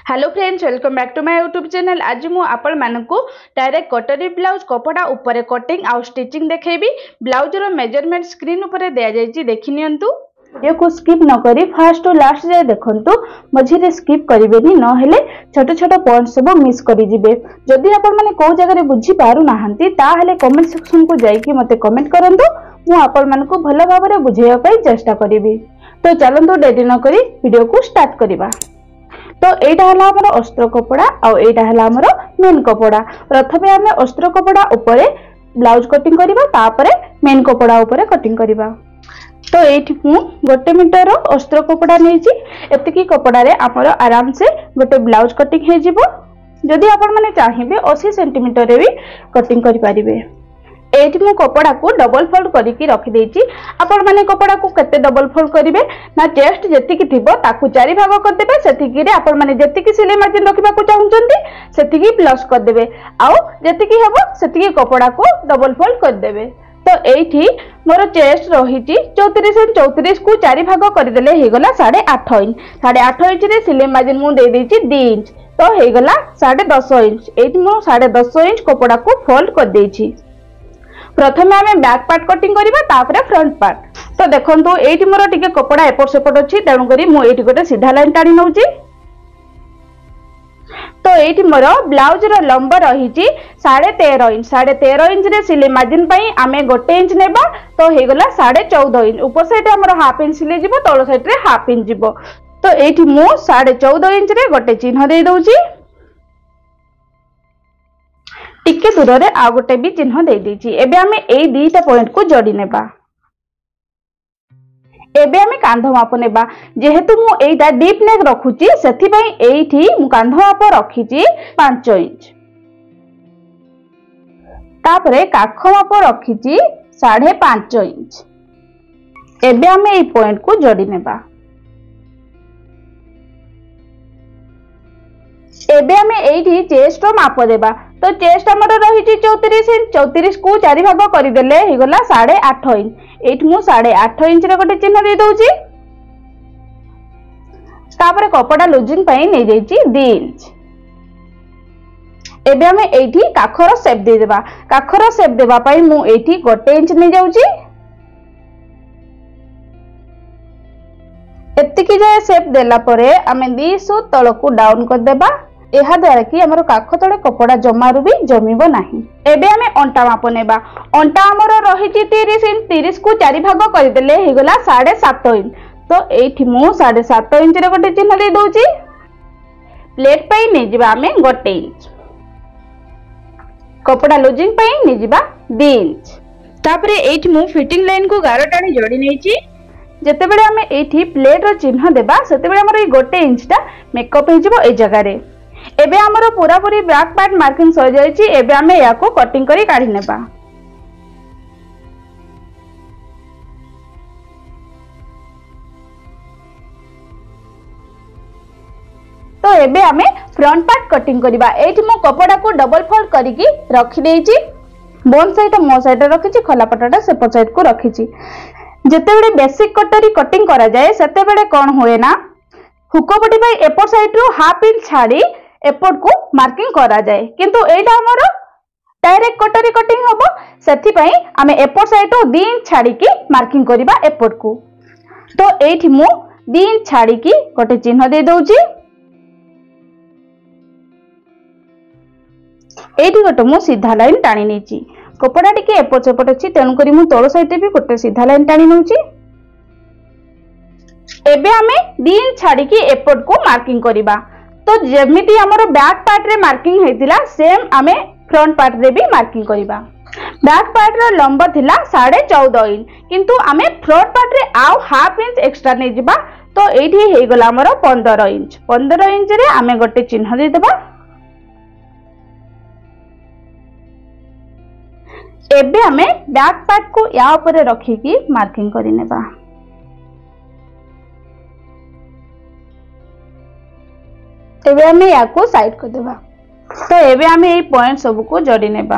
Hello friends, welcome back to my YouTube channel. आज मु आपण मानकु डायरेक्ट कटरी ब्लाउज कपड़ा ऊपर कटिंग आउ स्टिचिंग देखेबी। ब्लाउज रो मेजरमेंट स्क्रीन ऊपर दिया जायछि, देखि नियंतु। वीडियो को स्किप न करी फर्स्ट टू लास्ट जाय देखंतु, मझिरे स्किप करिवेनी, न हेले छोट छोट पॉइंट सब मिस करि जिवे। जदि आपण माने को जगह रे बुझी पारु नाहंती ता हेले कमेंट सेक्शन को जाई कि मते कमेंट करंतु, मु आपण मानकु भलो भाबरे बुझेया पई चेष्टा करिवि। तो चलंतु डेरी न करी वीडियो को स्टार्ट करिबा। तो एटा हला हमर अस्त्र कपड़ा और एटा हला हमर मेन कपड़ा। प्रथमे हमें अस्त्र कपड़ा ऊपर ब्लाउज कटिंग करिबा, तापरे मेन कपड़ा ऊपर कटिंग करिबा। तो एठी मु 1 मीटर अस्त्र कपड़ा नेछि। एतिकी कपड़ा रे हमर आराम से गोटे ब्लाउज कटिंग हे जिवो। जदि आपण माने चाहिबे 80 सेंटीमीटर रे भी कटिंग करि पारिबे। एठी मु कपड़ा को डबल फोल्ड करिकी रखि देछि। आपण माने कपड़ा को केते डबल फोल्ड करिवे ना, चेस्ट जेतिकी थिबो ताकू 4 भाग कर देबे। सेतिकी रे आपण माने जेतिकी सिलाई मार्जिन रखिबा को चाहुचंती सेतिकी प्लस कर देबे, आउ जेतिकी हेबो सेतिकी कपड़ा को डबल फोल्ड कर देबे। तो एठी मोर चेस्ट रहिछि 34 इंच। 34 को 4 भाग कर देले हे गला 8.5 इंच। 8.5 इंच रे सिलाई मार्जिन मु दे देछि 2 इंच, तो हे गला 10.5 इंच। एठी मु 10.5 इंच कपड़ा को फोल्ड कर देछि। प्रथमे आमे बैक पार्ट कटिंग करिबा, तापरे फ्रंट पार्ट। तो देखंतु एठी मोर टिके कपड़ा एपट सेपट अछि, तेनु करी मु एठी गोटे सीधा लाइन टाणी नउची। तो एठी मोर ब्लाउज रो लंब रहिछि 13.5 इंच। 13.5 इंच रे सिलाई मार्जिन पई आमे 1 इंच नेबा, तो हे गला 14.5 इंच। ऊपर साइड हमर हाफ इंच सिलाई जिवो, तळ साइड रे हाफ इंच जिवो। तो एठी मु 14.5 इंच रे गोटे चिन्ह दे दउची। टिके दूर रे आ गोटे भी चिन्ह दे देछि। एबे हमें एई दीटा पॉइंट को जोड़ी नेबा। एबे हमें कांध माप नेबा। जेहेतु मु एइटा डीप नेक रखुची, सेथि पई एइठी मु कांध माप रखिची 5 इंच। तापरे काख माप रखिची 5.5 इंच। एबे हमें एई पॉइंट को जोड़ी नेबा। एबे हमें एइठी चेस्ट रो माप देबा। तो चेस्ट हमर रहिछि 34 इंच। 34 को 4 भाग कर देले हे गला 8.5 इंच। एठ मु 8.5 इंच रे गोटे चिन्ह दे दउची। तापरे कपड़ा लूजिंग पई नै जाईछि 2 इंच। एबे हमें एइठी काखर शेप दे देबा। काखर शेप देबा पई मु एइठी 1 इंच नै जाउची। एतिकी जे शेप देला परे हमें 2 तळ को डाउन कर देबा। एहा द्वारा कि हमर काख तळे कपड़ा जमारु भी जमिबो नाही। एबे हमें अंटा माप नेबा। अंटा हमर रहिछि 30 इंच। 30 को 4 भाग कर देले हे गला 7.5 इंच। तो एठी मु 7.5 इंच रे गोटे चिन्ह दे दउची। प्लेट पई नै जिबा हमें 1 इंच। कपड़ा लूजिंग पई नै जिबा 2 इंच। तापरे एठी मु फिटिंग लाइन को गारो टाणी जोड़ी नेछि। जेते बेले हमें एठी प्लेट रो चिन्ह देबा, सेते बेले हमर ए 1 इंच टा मेकअप हे जिवो ए जगह रे। एबे हमरो पूरा पूरी बैक पार्ट मार्किंग हो जायछि। एबे हमें या को कटिंग करी काढी नेबा। तो एबे हमें फ्रंट पार्ट कटिंग करिबा। एठी मो कपड़ा को डबल फोल्ड करिकी रखि देछि। बोन साइड मो साइड रखिछि, खला पटाटा सेपट साइड को रखिछि। जेते बेले बेसिक कटरी कटिंग करा जाए सेते बेले कोन होए ना, हुकपटी भाई एपट साइड रो हाफ इंच छाड़ी एपट को मार्किंग करा जाए। किंतु एटा हमर डायरेक्ट कटरी कटिंग होबो, सेथि पई हमें एपट साइड रो 2 इंच छाड़ी की मार्किंग करिबा एपट को। तो एठी मु 2 इंच छाड़ी की गोटे चिन्ह दे दउची। एठी गोटे मु सीधा लाइन टाणी नेची। कपड़ा टिके एपट सेपट अछि, तेनु करी मु तळ साइड रे भी गोटे सीधा लाइन टाणी नउची। एबे हमें 2 इंच छाड़ी की एपट को मार्किंग करिबा। तो जेमिति हमर बैक पार्ट रे मार्किंग हेतिला, सेम हमें फ्रंट पार्ट रे भी मार्किंग करिबा। बैक पार्ट रो लंब थिला 14.5 इंच, किंतु हमें फ्रंट पार्ट रे आउ हाफ इंच एक्स्ट्रा नै जिबा। तो एठी हे गला हमर 15 इंच। 15 इंच रे हमें गोटे चिन्ह दे देबा। एबे हमें बैक पार्ट को या ऊपर रखिकी मार्किंग करि नेबा। एबे हमें या को साइड कर देबा। तो एबे हमें ए पॉइंट सब को जोड़ी नेबा।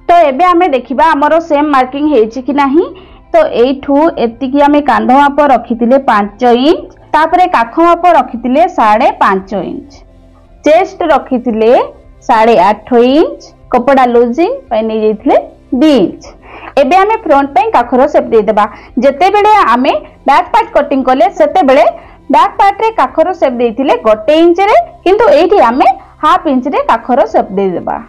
तो एबे हमें देखिबा हमरो सेम मार्किंग हेछि कि नाही। तो एठू एतिकी आमे कांध माप रखिथिले 5 इंच तापरे काख माप रखिथिले 5.5 इंच चेस्ट रखिथिले 8.5 इंच कपड़ा लूजिंग पय नै जैथिले 2 इंच एबे आमे फ्रंट पय काखर शेप दे देबा जेते बेले आमे बैक पार्ट कटिंग करले सेते बेले बैक पार्ट रे काखर शेप देथिले 1 इंच रे किंतु एठी आमे हाफ इंच रे काखर शेप दे देबा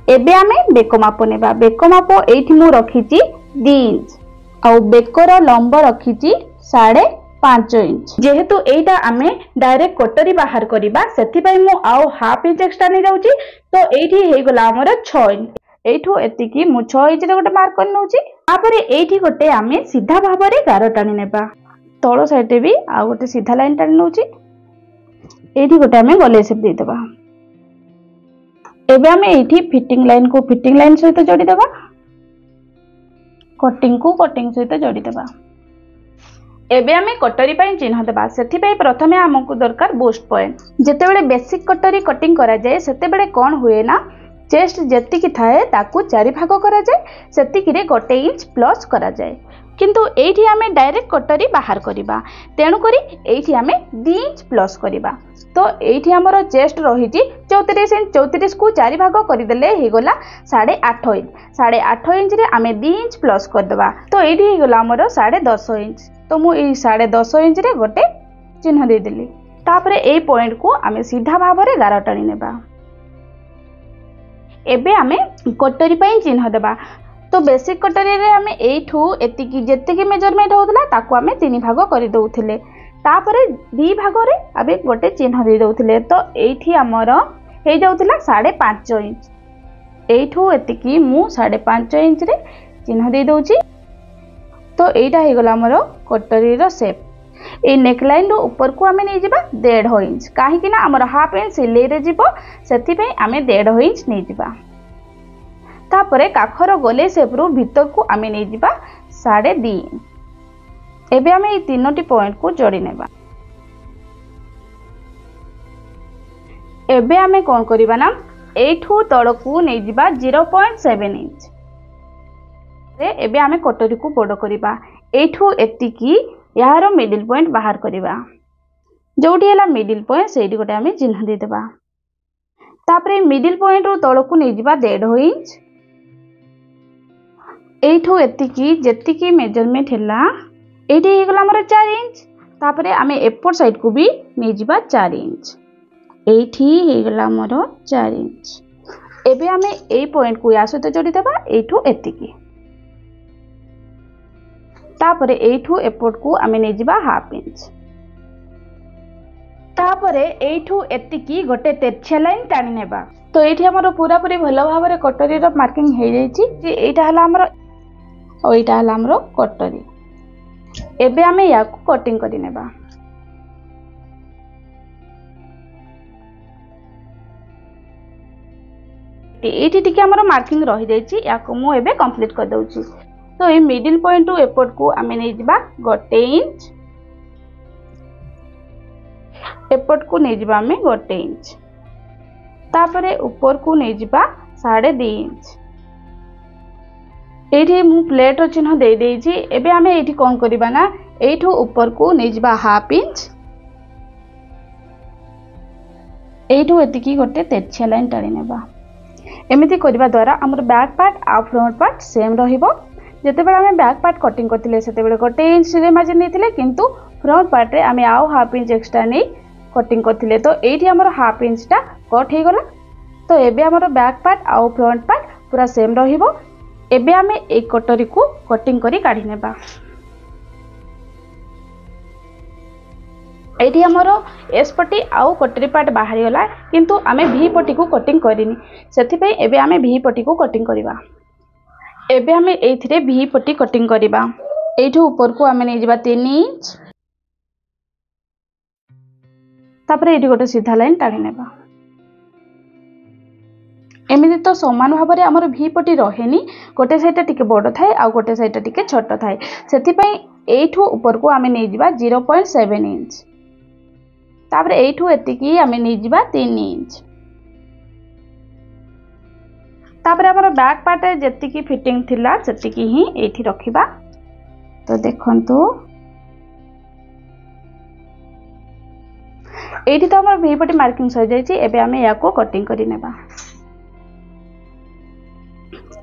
एबे आमे बेको माप नेबा बेको माप एठी मु रखिची 2 इंच आ बेकर लंब रखिची 5.5 इंच जेहेतु एटा आमे डायरेक्ट कटरी बाहर करिबा सेति पय मु आउ हाफ इंच एक्स्ट्रा नै जाउची तो एठी हे गला हमर 6 इंच एठू एतिकी मु 6 इंच रे गोटे मार्क कर नउची तापरे एठी गोटे आमे सीधा भाबरे गार टाणी नेबा तळो साइड रे भी आ गोटे सीधा लाइन टाणी नउची एठी गोटे आमे गले शेप दे देबा एबे आमे एठी फिटिंग लाइन को फिटिंग लाइन सहित जोड़ी देबा कटिंग को कटिंग सहित जोड़ी देबा एबे आमे कटरी पय चिन्ह देबा सेथि पय प्रथमे हमकु दरकार बूस्ट पॉइंट जेते बेले बेसिक कटरी कटिंग करा जाय सेते बेले कोन हुए ना चेस्ट जेति की थाए ताकू चारि भाग करा जाय सेति की रे 1 इंच प्लस करा जाय किंतु एठी आमे डायरेक्ट कटरी बाहर करिबा तेनु करी एठी आमे 2 इंच प्लस करिबा तो एठी हमरो चेस्ट रहिची 34 इंच 34 को चारि भाग करि देले हे गला 8.5 इंच रे आमे 2 इंच प्लस कर देबा तो एठी हे गला हमरो 10.5 इंच तो मु ए 10.5 इंच रे गोटे चिन्ह दे देली तापरे ए पॉइंट को आमे सीधा भाबरे गार टाणी नेबा एबे आमे कटरी पय चिन्ह देबा तो बेसिक कटरी रे आमे एठू एतिकी जेतिकी मेजरमेंट होतला ताकू आमे 3 भाग करि दउथिले तापरे 2 भाग रे आबे गोटे चिन्ह दे दउथिले तो एठी हमर हे जाउथिला 5.5 इंच एठू एतिकी मु 5.5 इंच रे चिन्ह दे दउची तो एटा हे गला हमर कटरी रो शेप ए नेक लाइन रो ऊपर को आमे नै जिबा 1.5 इंच काहे कि ना हमर हाफ इंच सिलाई रे जिवो सेति पय आमे 1.5 इंच नै जिबा तापरे काखर गले शेप रो भीतर को आमे नै जिबा 2.5 इंच एबे आमे ए तीनोटी पॉइंट को जोड़ी नेबा एबे आमे कोन करिबा ना एठू तळ को नै जिबा 0.7 इंच रे एबे आमे कटरी को बड़ करिबा एठू एतिकी यार मिडिल पॉइंट बाहर करिबा जोटी हला मिडिल पॉइंट सेठी गोटे आमे चिन्ह दे देबा तापरे मिडिल पॉइंट रो तळ को नै जिबा 1.5 इंच एठू एतिकी जेतिकी मेजरमेंट हला एठी हे गला हमर 4 इंच तापरे आमे एपोर्ट साइड को भी नै जिबा 4 इंच एठी हे गला हमर 4 इंच एबे आमे ए पॉइंट को या सहित जोड़ी देबा एठू एतिकी तापरे एठू एपोर्ट को आमे नै जिबा हाफ इंच तापरे एठू एतिकी गोटे तेरछिया लाइन टाणी नेबा तो एठी हमर पूरा पूरी भलो भाबरे कटरी रो मार्किंग हे जाईची जे एटा हला हमर ओ एटा हला हमर कटरी एबे आमे या को कटिंग करि नेबा एठी टिके हमर मार्किंग रहि जाईची या को मु एबे कंप्लीट कर दउची तो ये मिडिल पॉइंट टू एपोर्ट को आमे नै जिबा 1 इंच एपोर्ट को नै जिबा आमे 1 इंच तापरे ऊपर को नै जिबा 2.5 इंच एठी मु प्लेट रो चिन्ह दे देइची एबे आमे एठी कोन करिबा ना एठू ऊपर को नै जिबा हाफ इंच एठू एतिकी गोटे तेरछिया लाइन टाणी नेबा एमिति करिबा द्वारा हमर बैक पार्ट आ फ्रंट पार्ट सेम रहिबो जेते बेला हमें बैक पार्ट कटिंग करथिले सेते बेले 1 इंच रे मार्जिन नेथिले किंतु फ्रंट पार्ट रे हमें आउ हाफ इंच एक्स्ट्रा नै कटिंग करथिले तो एठी हमर हाफ इंच टा कट हे गला तो एबे हमर बैक पार्ट आ फ्रंट पार्ट पूरा सेम रहिबो एबे हमें एक कटरी को कटिंग करी काढी नेबा एठी हमर एस पट्टी आउ कटरी पार्ट बाहरी गला किंतु हमें भी पट्टी को कटिंग करिनी सेति पय एबे हमें भी पट्टी को कटिंग करिबा एबे हमें एथिरे भी पट्टी कटिंग करिबा एठू ऊपर को हमें नै जिबा 3 इंच तापरे एठी गोटे सीधा लाइन टाणी नेबा एमिति तो समान भाबरे हमर भी पट्टी रहेनी गोटे साइड टिके बड़ थाए आ गोटे साइड टिके छोट थाए सेति पय एठू ऊपर को हमें नै जिबा 0.7 इंच तापरे एठू एतिकी हमें नै जिबा 3 इंच तापर हमर बैक पार्ट रे जति फिटिंग थिला सेति ही एठी रखिबा। तो देखंतु एठी तो हमर वी पटी मार्किंग सही जाई छि। एबे हमें याको कटिंग करि नेबा।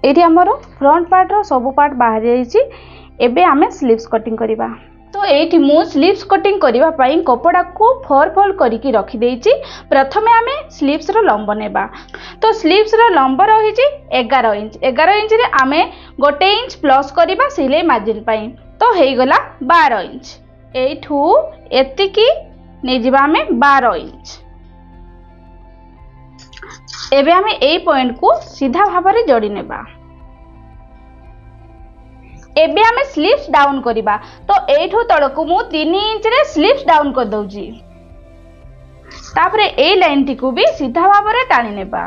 एठी हमर फ्रंट पार्ट रो सब पार्ट बाहर जाई छि। एबे हमें स्लीव्स कटिंग करिबा। तो एठी मु स्लीव्स कटिंग करिबा पई कपड़ा को फोर फोल्ड करिकि रखि देई छि। प्रथमे हमें स्लीव्स रो लंब नेबा। तो स्लीव्स रो लंब रही छि 11 इंच। 11 इंच रे हमें 1 इंच प्लस करिबा सिलाई मार्जिन पई। तो हेई गला 12 इंच। एठू एतिकी नै जिबा हमें 12 इंच। एबे हमें एई पॉइंट को सीधा भाबरे जोड़ी नेबा। एबे हमें स्लीव्स डाउन करिबा। तो एठू तळकु मु 3 इंच रे स्लीव्स डाउन कर दउची। तापरे एई लाइन टी को भी सीधा भाबरे टाणी नेबा।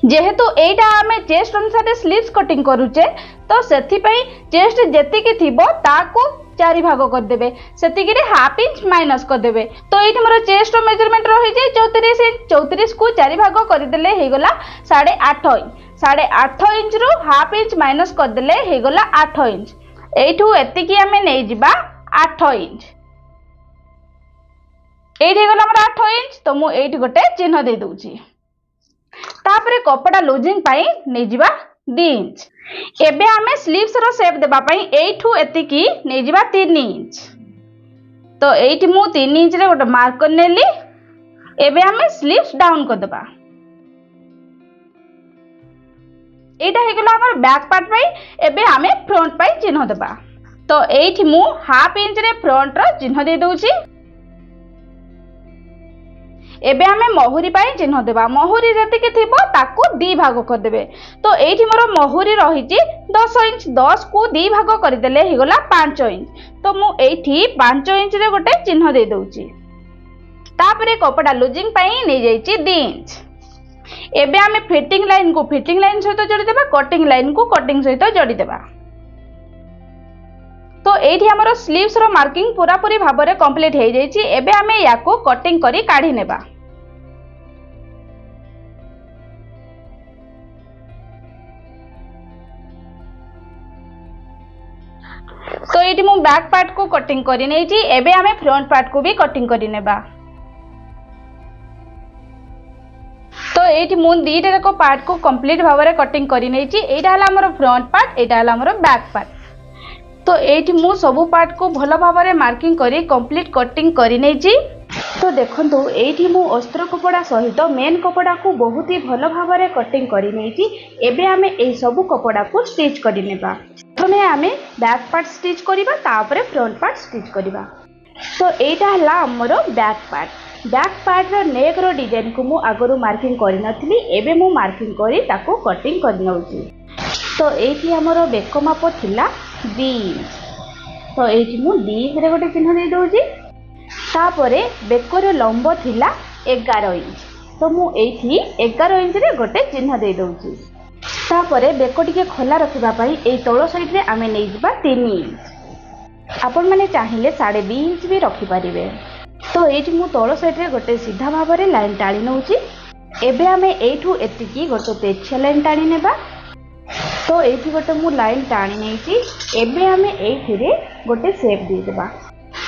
जेहेतु एटा हमें चेस्ट अनुसार स्लीव्स कटिंग करूचे तो सेथि पई चेस्ट जेतिकी थिबो ताको 4 भाग कर देबे। सेतिकी रे हाफ इंच माइनस कर देबे। तो एठी मोर चेस्ट रो मेजरमेंट रही जे 34 इंच। 34 को 4 भाग कर देले हे गला 8.5 इंच। 8.5 इंच रो हाफ इंच माइनस कर देले हे गला 8 इंच। एठू एतिकी हमें नै जिबा 8 इंच। एठी गला हमर 8 इंच। तो मु एठी गोटे चिन्ह दे दउची। तापरे कपड़ा लूजिंग पाई नै जिबा 2 इंच। एबे हमें स्लीव्स रो शेप देबा पाई एठू एतिकी नै जिबा 3 इंच। तो एठी मु 3 इंच रे गोटे मार्क कर नेली। एबे हमें स्लीव्स डाउन कर देबा। एटा हे गेला हमर बैक पार्ट पाई। एबे हमें फ्रंट पाई चिन्ह देबा। तो एठी मु हाफ इंच रे फ्रंट रो चिन्ह दे दउची। एबे हमें महुरी पाई चिन्ह देबा। महुरी जति के थिबो ताको 2 भाग कर देबे। तो एठी मोर महुरी रही छि 10 इंच। 10 को 2 भाग कर देले हे गला 5 इंच। तो मु एठी 5 इंच रे गोटे चिन्ह दे दउची। तापरे कपड़ा लूजिंग पाई नै जाई छि 2 इंच। एबे हमें फिटिंग लाइन सहित जोड़ी देबा। कटिंग लाइन को कटिंग सहित जोड़ी देबा। तो एठी हमरो स्लीव्स रो मार्किंग पूरा पूरी भाबरे कंप्लीट हे जाई छि। एबे हमें याको कटिंग करी काढी नेबा। तो एठी मु बैक पार्ट को कटिंग करी नै छि। एबे हमें फ्रंट पार्ट को भी कटिंग करी नेबा। तो एठी मु दीटा को पार्ट को कंप्लीट भाबरे कटिंग करी नै छि। एटा हला हमरो फ्रंट पार्ट, एटा हला हमरो बैक पार्ट। तो एठी मु सबु पार्ट को भलो भाबरे मार्किंग करी कंप्लीट कटिंग करी नै छि। तो देखंतु एठी मु अस्त्र कपड़ा सहित मेन कपड़ा को बहुत ही भलो भाबरे कटिंग करी नै छि। एबे हमें ए सबु कपड़ा को स्टिच करी नेबा। प्रथमे हमें बैक पार्ट स्टिच करिबा, तापरे फ्रंट पार्ट स्टिच करिबा। तो एटा हला हमरो बैक पार्ट। बैक पार्ट रो नेक रो डिजाइन को मु आगरो मार्किंग करि नथिली। एबे मु मार्किंग करी ताको कटिंग करि नउची। तो एठी हमरो बेक माप थिला 2 इंच। तो एठी मु 2 इंच रे गोटे चिन्ह दे दउची। तापरे बेकर लंब थिला 11 इंच। तो मु एठी 11 इंच रे गोटे चिन्ह दे दउची। तापरे बेक टिके खोला रखिबा पई ए तळो साइड रे आमे नै जिबा 3 इंच। आपण माने चाहिले 2.5 इंच भी रखि परिबे। तो एठी मु तळो साइड रे गोटे सीधा भाबरे लाइन टाणी नउची। एबे आमे एठू एतिकी गोटे तेछिया लाइन टाणी नेबा। तो एठी गोटे मु लाइन टाणी नेची। एबे आमे एठी रे गोटे शेप दे देबा।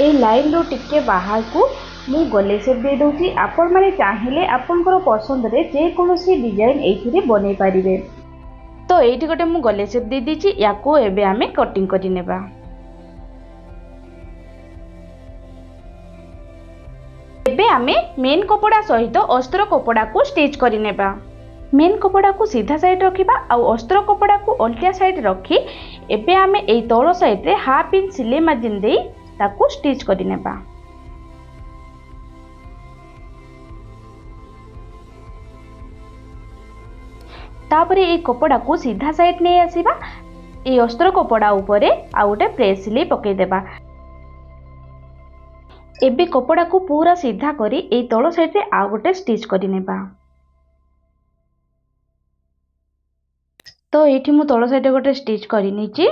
ए लाइन रो टिके बाहर को मु गले शेप दे दउची। आपण माने चाहिले आपनकर पसंद रे जे कोनोसी डिजाइन एठी रे बनै परिबे। तो एठी गोटे मु गले शेप दे दीची। याको एबे आमे कटिंग करि नेबा। एबे आमे मेन कपड़ा सहित अस्त्र कपड़ा को स्टिच करि नेबा। मेन कपड़ा को सीधा साइड रखिबा और अस्त्र कपड़ा को उल्टा साइड रखी एबे आमे एई तळो साइड रे हाफ इंच सिलाई मार्जिन देई ताको स्टिच करि नेबा। तापरे ए कपड़ा को सीधा साइड नै आसीबा। ए अस्त्र कपड़ा ऊपर आ गोटे प्रेस सिलाई पकै देबा। एबे कपड़ा को पूरा सीधा करी ए तळो साइड रे आ गोटे स्टिच करि नेबा। तो एठी मु तळो साइड रे गोटे स्टिच करि नेची।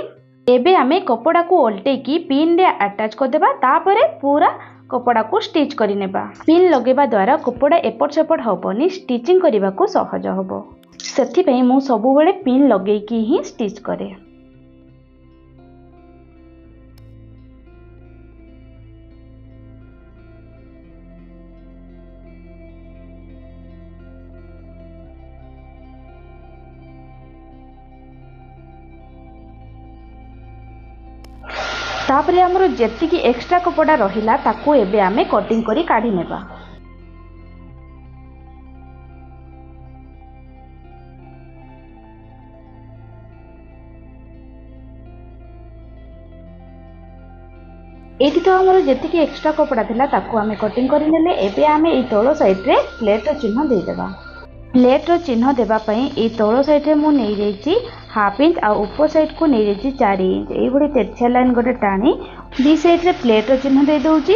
एबे आमे कपड़ा को उल्टे की पिन रे अटैच कर देबा। तापरे पूरा कपड़ा को स्टिच करि नेबा। पिन लगेबा द्वारा कपड़ा एपट सेपट हबनी, स्टिचिंग करबा को सहज हबो। सेथि पई मु सब बेले पिन लगेकी ही स्टिच करे। तापरे हमरो जेतिकी एक्स्ट्रा कपड़ा रहिला ताकू एबे आमे कटिंग करी काढी नेबा। एठी तो हमरो जेतिकी एक्स्ट्रा कपड़ा थिला ताकू आमे कटिंग करी नेले। एबे आमे ए तळो साइड रे प्लेट रो चिन्ह दे देबा। प्लेट रो चिन्ह देबा पई ए तळो साइड रे मु नै जाईची हाफ इंच आ ऊपर साइड को नै जाईची 4 इंच। एई भडी तेरछा लाइन गोटे टाणी दी साइड रे प्लेट रो चिन्ह दे दउची।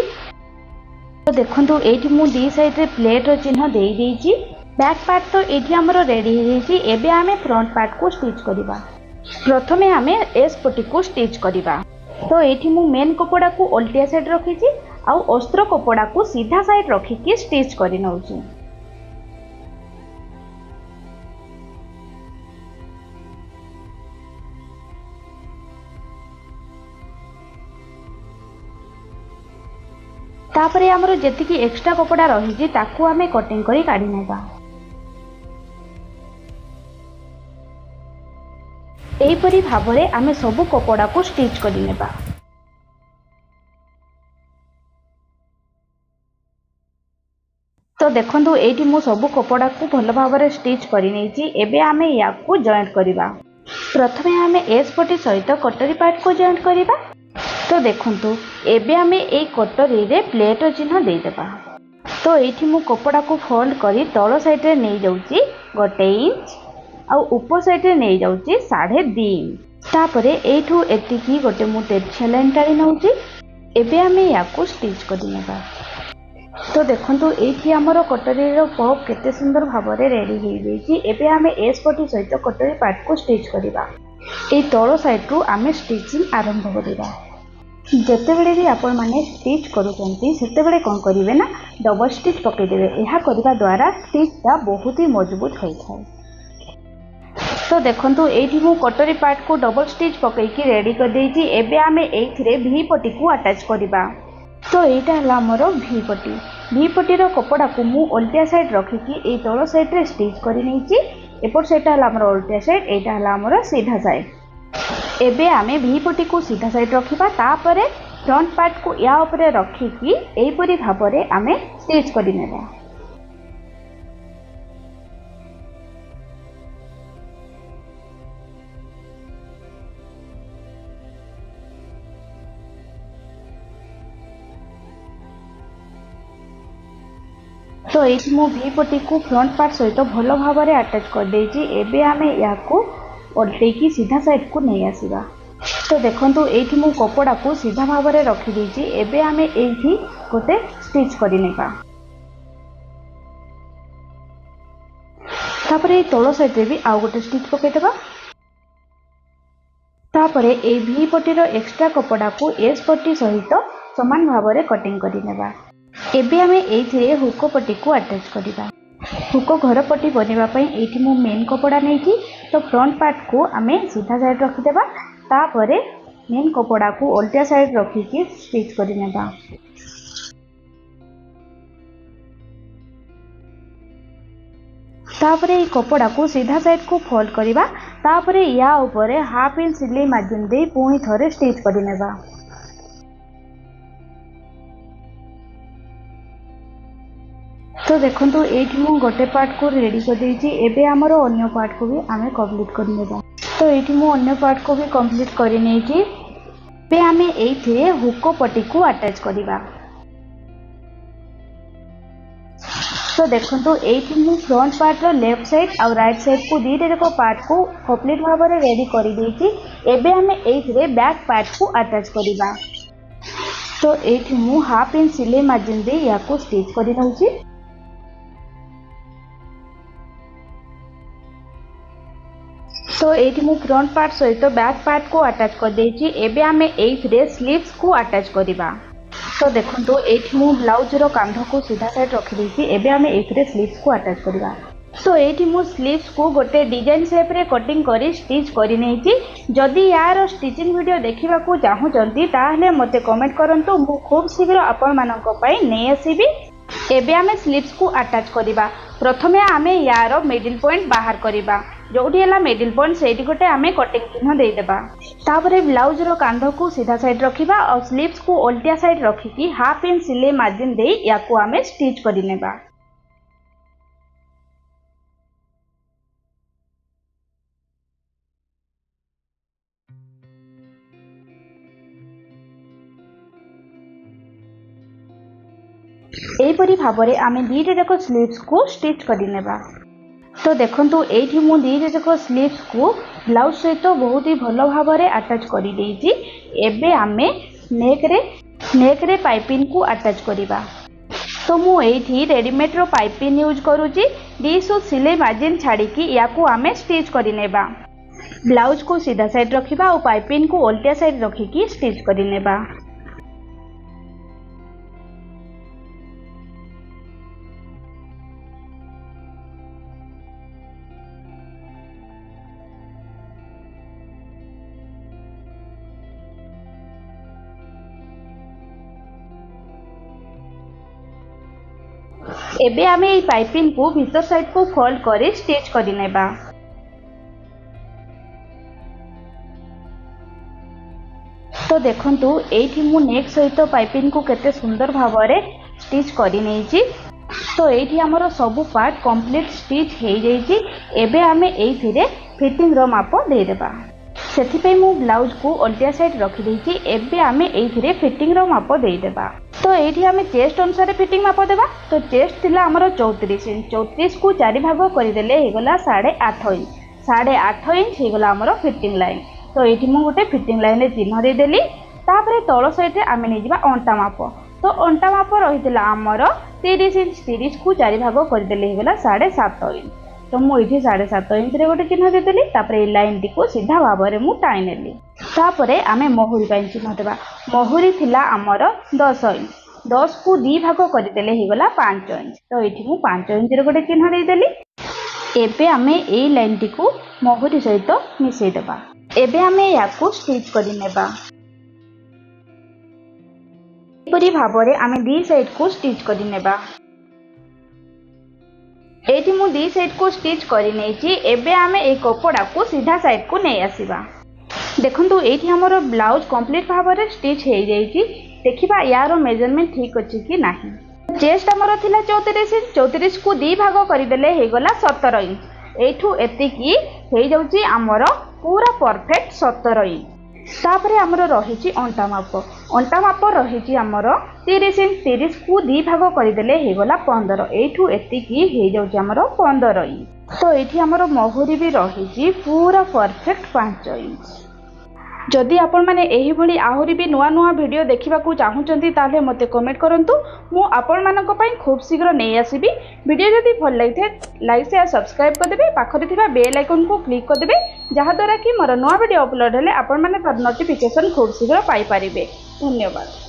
तो देखंतु एठी मु दी साइड रे प्लेट रो चिन्ह दे देईची। बैक पार्ट तो एठी हमरो रेडी हो जाईची। एबे आमे फ्रंट पार्ट को स्टिच करिबा। प्रथमे आमे एस पट्टी को स्टिच करिबा। तो एठी मु मेन कपड़ा को उल्टिया साइड रखीची आ अस्त्र कपड़ा को सीधा साइड रखी के स्टिच करि नउची। तापरे हमरो जेतिकी एक्स्ट्रा कपड़ा रही ताकू आमे कटिंग करी काढी नेबा। एहीपरी भाबरे आमे सबु कपड़ा को स्टिच करी नेबा। तो देखंतु एठी मु सबु कपड़ा को भल भाबरे स्टिच करी नेची। एबे आमे याकू जॉइंट करिबा। प्रथमे आमे एस पट्टी सहित कटरी पार्ट को जॉइंट करिबा। तो देखंतु एबे आमे ए कटरी रे प्लेट चिन्ह दे देबा। तो एठी मु कपड़ा को फोल्ड करी तळ साइड रे नै जाउची 1 इंच आ ऊपर साइड रे नै जाउची 2.5 इंच। तापरे एठू एतिकी गोटे मु तेरछा लाइन टाणी नउची। एबे आमे याकू स्टिच करि नेबा। तो देखंतु एठी हमरो कटरी रो पॉप केते सुंदर भाबरे रेडी हो जाईची। एबे आमे एस पट्टी सहित कटरी पार्ट को स्टिच करिबा। ए तळ साइड रु आमे स्टिचिंग आरंभ करिबा। जेतेबेले भी आपण माने स्टिच करूचंती सेतेबेले कोन करिवे ना डबल स्टिच पके देबे। एहा करबा द्वारा स्टिचटा बहुत ही मजबूत होई थाए। तो देखंतु एठी मु कटरी पार्ट को डबल स्टिच पकई की रेडी कर देइची। एबे आमे एथिरे भी पट्टी को अटैच करिबा। तो एटा हला हमरो भी पट्टी। भी पट्टी रो कपड़ा को मु उल्टिया साइड रखी की ए तळ साइड रे स्टिच करि नैची। एपट साइड हला हमरो उल्टिया साइड, एटा हला हमरो सीधा साइड। एबे आमे भी पट्टी को सीधा साइड रखिबा। तापरे फ्रंट पार्ट को या ऊपर रखी की एपरी भाबरे आमे स्टिच करि नेबा। तो एठी मु भी पट्टी को फ्रंट पार्ट सहित भल भाबरे अटैच कर देइची। एबे आमे याकू उल्टे की सीधा साइड को नहीं आसीबा। तो देखंतु एठी मु कपड़ा को सीधा भाबरे रखी देइची। एबे आमे एठी गोटे स्टिच करि नेबा। तापरे तळ साइड रे भी आ गोटे स्टिच पके देबा। तापरे ए भी पट्टी रो एक्स्ट्रा कपड़ा को एस पट्टी सहित समान भाबरे कटिंग करि नेबा। एबे आमे एथिरे हुक पट्टी को अटैच करिबा। हुक घर पट्टी बनेबा पई एठी मु मेन कपड़ा नेकी। तो फ्रंट पार्ट को आमे सीधा साइड रखि देबा। तापरे मेन कपड़ा को उल्टा साइड रखी के स्टिच करि नेबा। तापरे ए कपड़ा को सीधा साइड को फोल्ड करिबा। तापरे या ऊपर हाफ इंच सिलाई मार्जिन दे पुणी थरे स्टिच करि नेबा। तो देखंतु एठी मु गोटे पार्ट को रेडी कर देइची। एबे हमरो अन्य पार्ट को भी आमे कंप्लीट कर नेबा। तो एठी मु अन्य पार्ट को भी कंप्लीट करि नेइची। पे आमे एथिरे हुक पट्टी को अटैच करिबा। तो देखंतु एठी मु फ्रंट पार्ट रो लेफ्ट साइड और राइट साइड को दीटे जाक पार्ट को कंप्लीट भाबरे रेडी करि देइची। एबे आमे एथिरे बैक पार्ट को अटैच करिबा। तो एठी मु हाफ इंच सिलाई मार्जिन दे याको स्टिच करि नउची। तो एठी मु फ्रंट पार्ट सहित बैक पार्ट को अटैच कर देइची। एबे आमे एथिरे स्लीव्स को अटैच करिबा। तो देखो ये मु ब्लाउज कांध को सीधा साइड रखी एबे आम ए स्लीव्स को अटैच करवा। तो ये मु स्लीव्स को गोटे डिजाइन शेप रे कटिंग करी स्टिच करी नहीं। जदि यार स्टिचिंग वीडियो देखा चाहूँगी ताहले मते कमेंट करंतु, मु खूब शीघ्र आपण मानक पई नहीं आसीबी। एबे आमे स्लीव्स को अटैच करवा। प्रथमे आमे यार मिडिल पॉइंट बाहर करवा, जोटी है मिडिल पॉइंट से गोटे आमे कटिंग चिन्ह देदेबा। तापरे ब्लाउज रो कांध को सीधा साइड रखिबा और स्लीव्स को उल्टिया साइड रखिकी हाफ इंच सिलाई मार्जिन दे याकू आमे स्टिच करिनेबा। एपरी भाबरे आमे दीटा जाक स्लीव्स को स्टिच करिनेबा। तो देखंतु एठी मु दीटा जाक स्लीव्स को ब्लाउज सहित बहुत ही भल भाव में अटैच कर देइछि। एबे आमे नेक रे पाइपिंग को अटैच करिबा। तो मु एठी रेडीमेड रो पाइपिंग यूज करूची। 200 सिलाई मार्जिन छाड़ी की याकू आमे स्टिच करिनेबा। ब्लाउज को सीधा साइड रखिबा और पाइपिंग को उल्टा साइड रखिकी स्टिच करिनेबा। एबे आमे এই पाइपिंग को भीतर साइड को फोल्ड करे स्टिच करिनेबा। तो देखंतु एठी मु नेक सहित पाइपिंग को केते सुंदर भाव में स्टिच करि नेछि। तो एठी हमरो सब पार्ट कंप्लीट स्टिच हे जाइछि। एबे आमे एथिरे फिटिंग रो माप दे देबा। सेथिपे मु ब्लाउज को उल्टा साइड रखि देछि। एबे आमे एथिरे फिटिंग रो माप दे देबा। तो ये आम चेस्ट अनुसार फिटिंग माप देवा। तो चेस्ट थिला हमर 34 इंच। 34 को 4 भाग करदेले होगला 8.5 इंच। 8.5 इंच होगला हमर फिटिंग लाइन। तो ये मुझे गोटे फिटिंग लाइन रे चिन्ह देदेली। तापर तल साइड आम नहीं अंटा माप। तो अंटा माप रही आमर 30 इंच। 30 को 4 भाग करदेले होगला 7.5 इंच। तो मुझे 7.5 इंच रे गोटे चिन्ह देदेली। तापर ये लाइन टी को सीधा भाव में मु टाई नेली। तापरे आमे महुरी पाई चिन्ह देबा। महुरी थिला आमर 10 इंच। 10 को 2 भाग करदेले होगला 5 इंच। तो ये मु 5 इंच रे गोटे चिन्ह देदेली। एबे आमे ए लाइन टी को महुरी सहित मिसई देबा। एबे आमे याकू स्टिच करि नेबा। एपरी भाबरे आमे दी साइड को स्टिच करि नेबा। एठी मु दी साइड को स्टिच करि नेछि। एबे आमे ए कपड़ा को सीधा साइड को नै आसीबा। देखंतु एठी हमर ब्लाउज कंप्लीट भाव में स्टिच हे जाइछि। देखिबा यार मेजरमेंट ठीक अछि कि नाही। चेस्ट हमर थिला 34 इंच। 34 को 2 भाग करदेले हेगला 17 इंच। एठू एतिकी हे जाउछि हमर पूरा परफेक्ट 17 इंच। तापरे हमर रहिछि अंटा माप। अंटा माप रहिछि हमर 30 इंच। 30 को 2 भाग करदेले हेगला 15। एठू एतिकी हे जाउछि हमर 15 इंच। तो एठी हमर महुरी भी रहिछि पूरा परफेक्ट 5 इंच। जदि आपण माने एही भली आहुरी भी नुआ नुआ वीडियो देखिबा को चाहूचंती ताले मते कमेंट करंतु। मु आपण मानक पई खूब शीघ्र नै आसीबी। वीडियो जदि भल लागिथे लाइक शेयर सब्सक्राइब कर देबे। पाखरे थिबा बेल आइकन को क्लिक कर देबे, जहा द्वारा कि मोर नुआ वीडियो अपलोड हेले आपण माने तार नोटिफिकेशन खूब शीघ्र पाई परिबे। धन्यवाद।